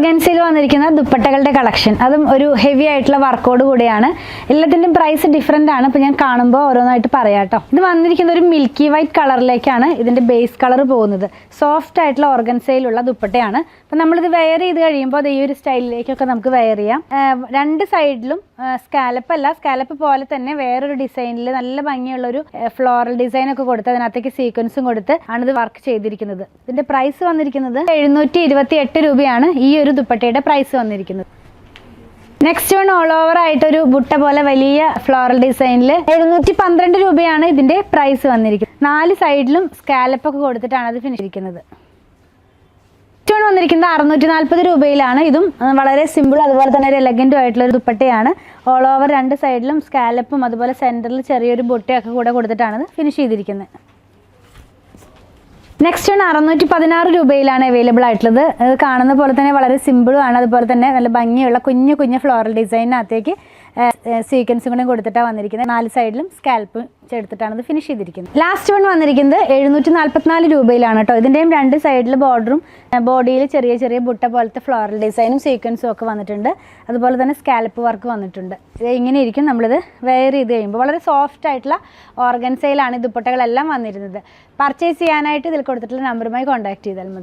ഓർഗൻസയിൽ വന്നിരിക്കുന്ന ദുപ്പട്ടകളുടെ കളക്ഷൻ, അതും ഒരു ഹെവി ആയിട്ടുള്ള വർക്കോട് കൂടിയാണ്. എല്ലാത്തിൻ്റെയും പ്രൈസ് ഡിഫറെൻ്റ് ആണ്. അപ്പോൾ ഞാൻ കാണുമ്പോൾ ഓരോന്നായിട്ട് പറയാം കേട്ടോ. ഇത് വന്നിരിക്കുന്ന ഒരു മിൽക്കി വൈറ്റ് കളറിലേക്കാണ് ഇതിൻ്റെ ബേസ് കളർ പോകുന്നത്. സോഫ്റ്റ് ആയിട്ടുള്ള ഓർഗൻസയിലുള്ള ദുപ്പട്ടയാണ്. അപ്പോൾ നമ്മളിത് വെയർ ചെയ്ത് കഴിയുമ്പോൾ അത് ഈ ഒരു സ്റ്റൈലിലേക്കൊക്കെ നമുക്ക് വെയർ ചെയ്യാം. രണ്ട് സൈഡിലും സ്കാലപ്പ് പോലെ തന്നെ വേറൊരു ഡിസൈനിൽ നല്ല ഭംഗിയുള്ളൊരു ഫ്ലോറൽ ഡിസൈൻ ഒക്കെ കൊടുത്ത് അതിനകത്തേക്ക് സീക്വൻസും കൊടുത്ത് ആണ് ഇത് വർക്ക് ചെയ്തിരിക്കുന്നത്. ഇതിൻ്റെ പ്രൈസ് വന്നിരിക്കുന്നത് 728 രൂപയാണ് ഈ ഒരു ദുപ്പട്ടയുടെ പ്രൈസ് വന്നിരിക്കുന്നത്. നെക്സ്റ്റ് വൺ ഓൾ ഓവർ ആയിട്ടൊരു ബുട്ട പോലെ വലിയ ഫ്ലോറൽ ഡിസൈനിൽ 712 രൂപയാണ് ഇതിൻ്റെ പ്രൈസ് വന്നിരിക്കുന്നത്. 4 സൈഡിലും സ്കാലപ്പ് ഒക്കെ കൊടുത്തിട്ടാണ് അത് ഫിനിഷ് ചെയ്തിരിക്കുന്നത്. നെക്സ്റ്റ് വൺ വന്നിരിക്കുന്നത് 640 രൂപയിലാണ്. ഇതും വളരെ സിമ്പിൾ അതുപോലെ തന്നെ ഒരു എലഗൻറ്റും ആയിട്ടുള്ള ഒരു ദുപ്പട്ടയാണ്. ഓൾ ഓവർ 2 സൈഡിലും സ്കാലപ്പും അതുപോലെ സെൻറ്ററിൽ ചെറിയൊരു ബുട്ടയൊക്കെ കൂടെ കൊടുത്തിട്ടാണ് ഇത് ഫിനിഷ് ചെയ്തിരിക്കുന്നത്. നെക്സ്റ്റ് വൺ 616 രൂപയിലാണ് അവൈലബിൾ ആയിട്ടുള്ളത്. ഇത് കാണുന്ന പോലെ തന്നെ വളരെ സിമ്പിളുമാണ്. അതുപോലെ തന്നെ നല്ല ഭംഗിയുള്ള കുഞ്ഞു കുഞ്ഞു ഫ്ലോറൽ ഡിസൈനകത്തേക്ക് സീക്വൻസും കൂടെ കൊടുത്തിട്ടാണ് വന്നിരിക്കുന്നത്. 4 സൈഡിലും സ്കാൽപ്പ് എടുത്തിട്ടാണ് ഇത് ഫിനിഷ് ചെയ്തിരിക്കുന്നത്. ലാസ്റ്റ് വൺ വന്നിരിക്കുന്നത് 744 രൂപയിലാണ് കേട്ടോ. ഇതിൻ്റെയും 2 സൈഡിൽ ബോർഡറും ബോഡിയിൽ ചെറിയ ചെറിയ ബുട്ട പോലത്തെ ഫ്ലോറൽ ഡിസൈനും സീക്വൻസും ഒക്കെ വന്നിട്ടുണ്ട്. അതുപോലെ തന്നെ സ്കാൽപ്പ് വർക്ക് വന്നിട്ടുണ്ട്. ഇത് ഇങ്ങനെ ഇരിക്കും നമ്മളിത് വെയർ ചെയ്ത് കഴിയുമ്പോൾ. വളരെ സോഫ്റ്റ് ആയിട്ടുള്ള ഓർഗൻസയിലാണ് ഈ ദുപ്പട്ടകളെല്ലാം വന്നിരുന്നത്. പർച്ചേസ് ചെയ്യാനായിട്ട് ഇതിൽ കൊടുത്തിട്ടുള്ള നമ്പറുമായി കോൺടാക്ട് ചെയ്താൽ മതി.